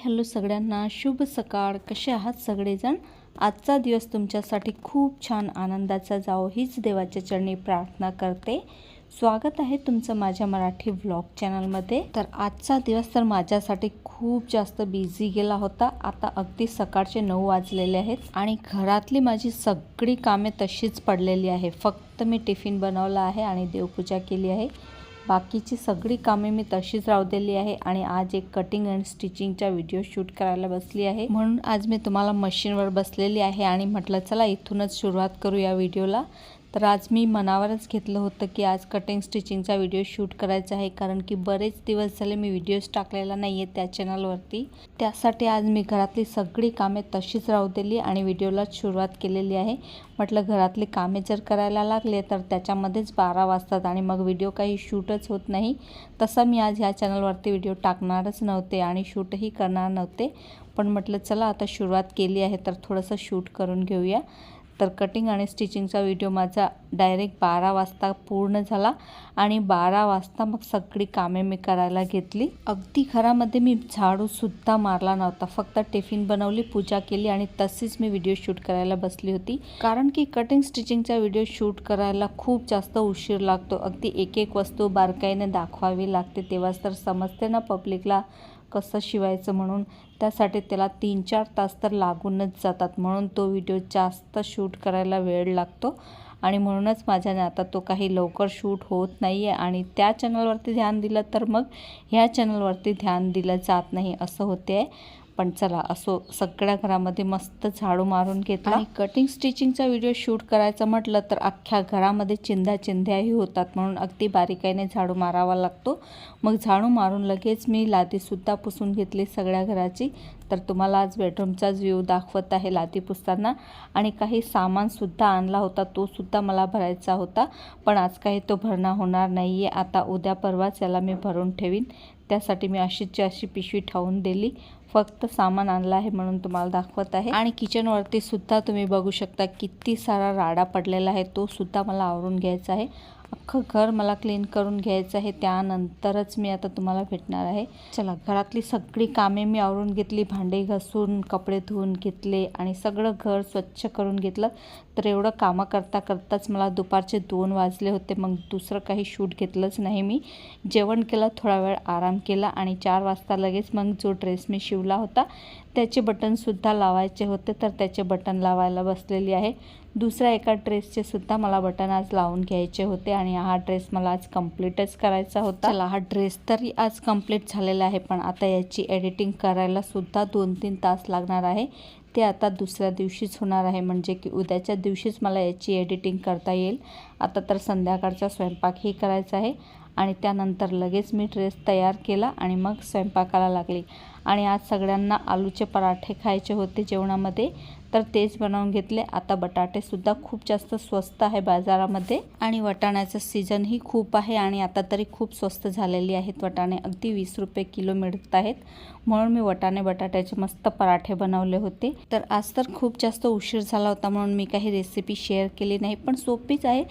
Hello सगळ्यांना, शुभ सकाळ. कसे आहात सगळेजण? आजचा दिवस तुमच्यासाठी खूप छान आनंदाचा जावो हीच देवाच्या चरणी प्रार्थना करते. स्वागत आहे तुमचं माझ्या मराठी व्लॉग चॅनलमध्ये. तर आजचा दिवस तर माझ्यासाठी खूप जास्त बिझी गेला होता. आता अगदी सकाळचे 9 वाजलेले आहेत आणि घरातली माझी सगळी कामे तशीच पडलेली आहे. फक्त मी टिफिन बनवला आहे आणि देवपूजा केली आहे. बाकीची सगळी कामे मी तशीच राहू दिली आहे आणि आज एक कटिंग अँड स्टिचिंगचा व्हिडिओ शूट करायला बसली आहे. म्हणून आज मी तुम्हाला मशीनवर बसलेली आहे आणि म्हटलं चला इथूनच सुरुवात करू या व्हिडिओला. तर आज मी मनावरच घेतलं होतं की आज कटिंग स्टिचिंगचा व्हिडिओ शूट करायचा आहे, कारण की बरेच दिवस झाले मी व्हिडिओज टाकलेला नाही आहे त्या चॅनलवरती. त्यासाठी आज मी घरातली सगळी कामे तशीच राहू दिली आणि व्हिडिओलाच सुरुवात केलेली आहे. म्हटलं घरातली कामे जर करायला लागले तर त्याच्यामध्येच 12 वाजतात आणि मग व्हिडिओ काही शूटच होत नाही. तसा मी आज ह्या चॅनलवरती व्हिडिओ टाकणारच नव्हते आणि शूटही करणार नव्हते, पण म्हटलं चला आता सुरुवात केली आहे तर थोडंसं शूट करून घेऊया. तर कटिंग आणि स्टिचिंगचा व्हिडिओ माझा डायरेक्ट 12 वाजता पूर्ण झाला आणि 12 वाजता मग सगळी कामे मी करायला घेतली. अगदी घरामध्ये मी झाडूसुद्धा मारला नव्हता, फक्त टिफिन बनवली, पूजा केली आणि तशीच मी व्हिडिओ शूट करायला बसली होती. कारण की कटिंग स्टिचिंगचा व्हिडिओ शूट करायला खूप जास्त उशीर लागतो. अगदी एक एक वस्तू बारकाईने दाखवावी लागते, तेव्हाच तर समजते ना पब्लिकला कसं शिवायचं म्हणून. त्यासाठी त्याला 3-4 तास तर लागूनच जातात, म्हणून तो व्हिडिओ जास्त शूट करायला वेळ लागतो आणि म्हणूनच माझ्याने आता तो काही लवकर शूट होत नाही आहे आणि त्या चॅनलवरती ध्यान दिलं तर मग ह्या चॅनलवरती ध्यान दिलं जात नाही असं होते आहे. पण चला असो, सगळ्या घरामध्ये मस्त झाडू मारून घेतला. आणि कटिंग स्टिचिंगचा व्हिडिओ शूट करायचं म्हटलं तर अख्ख्या घरामध्ये चिंध्याही होतात, म्हणून अगदी बारीकाईने झाडू मारावा लागतो. मग झाडू मारून लगेच मी लादीसुद्धा पुसून घेतली सगळ्या घराची. तर तुम्हाला आज बेडरूमचाच व्ह्यू दाखवत आहे लादी पुसताना. आणि काही सामानसुद्धा आणला होता, तो सुद्धा मला भरायचा होता, पण आज काही तो भरणा होणार नाही आहे. आता उद्या परवाच याला मी भरून ठेवीन. त्यासाठी मी अशीची अशी पिशवी ठेवून दिली. फक्त सामान आणलं आहे म्हणून तुम्हाला दाखवत आहे. आणि किचनवरती सुद्धा तुम्ही बघू शकता किती सारा राडा पडलेला आहे, तो सुद्धा मला आवरून घ्यायचा आहे. अख्खं घर मला क्लीन करून घ्यायचं आहे, त्यानंतरच मी आता तुम्हाला भेटणार आहे. चला, घरातली सगळी कामे मी आवरून घेतली. भांडे घासून, कपडे धुवून घेतले आणि सगळं घर स्वच्छ करून घेतलं. तर एवढं कामं करता करताच मला दुपारचे 2 वाजले होते. मग दुसरं काही शूट घेतलंच नाही मी. जेवण केलं, थोडा वेळ आराम केला आणि 4 वाजता लगेच मग जो ड्रेस मी शिवला होता त्याचे बटनसुद्धा लावायचे होते, तर त्याचे बटन लावायला बसलेली आहे. दुसऱ्या एका ड्रेसचे सुद्धा मला बटन आज लावून घ्यायचे होते आणि हा ड्रेस मला आज कंप्लीटच करायचा होता. चला, हा ड्रेस तरी आज कंप्लीट झालेला आहे, पण आता याची एडिटिंग करायला सुद्धा 2-3 तास लागणार आहे. ते आता दुसऱ्या दिवशीच होणार आहे, म्हणजे की उद्याच्या दिवशीच मला याची एडिटिंग करता येईल. आता तर संध्याकाळचा स्वयंपाकही करायचा आहे आणि त्यानंतर लगेच मी ड्रेस तयार केला आणि मग स्वयंपाकाला लागली. आणि आज सगळ्यांना आलूचे पराठे खायचे होते जेवणामध्ये, तर तेच बनवून घेतले. आता बटाटेसुद्धा खूप जास्त स्वस्त आहे बाजारामध्ये आणि वाटाण्याचं सीझनही खूप आहे आणि आता तरी खूप स्वस्त झालेली आहेत वाटाणे. अगदी 20 रुपये किलो मिळत आहेत, म्हणून मी बटाट्याचे मस्त पराठे बनवले होते. तर आज तर खूप जास्त उशीर झाला होता म्हणून मी काही रेसिपी शेअर केली नाही, पण सोपीच आहे.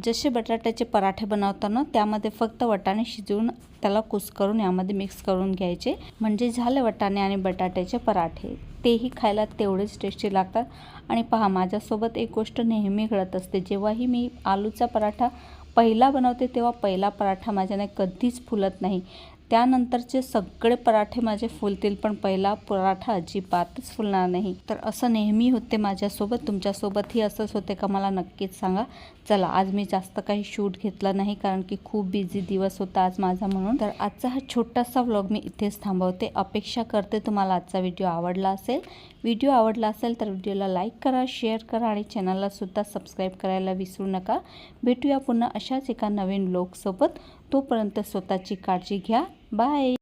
जसे बटाट्याचे पराठे बनवताना त्यामध्ये फक्त वाटाणे शिजवून त्याला कुस्करून यामध्ये मिक्स करून घ्यायचे, म्हणजे झाले वाटाणे आणि बटाट्याचे पराठे. तेही खायला तेवढेच टेस्टी लागतात. आणि पहा, माझ्यासोबत एक गोष्ट नेहमी घडत असते. जेव्हाही मी आलूचा पराठा पहिला बनवते तेव्हा पहिला पराठा माझ्याने कधीच फुलत नाही. त्यानंतरचे सगळे पराठे माझे फुलतील, पण पहिला पराठा अजिबातच फुलणार नाही. तर असं नेहमी होते माझ्यासोबत. तुमच्यासोबतही असंच होते का मला नक्कीच सांगा. चला, आज मी जास्त काही शूट घेतला नाही, कारण की खूप बिझी दिवस होता आज माझा म्हणून. तर आजचा हा छोटासा व्लॉग मी इथेच थांबवते. अपेक्षा करते तुम्हाला आजचा व्हिडिओ आवडला असेल. व्हिडिओ आवडला असेल तर व्हिडिओला लाईक करा, शेअर करा आणि चॅनललासुद्धा सबस्क्राईब करायला विसरू नका. भेटूया पुन्हा अशाच एका नवीन व्लॉगसोबत. तोपर्यंत स्वतःची काळजी घ्या. बाय.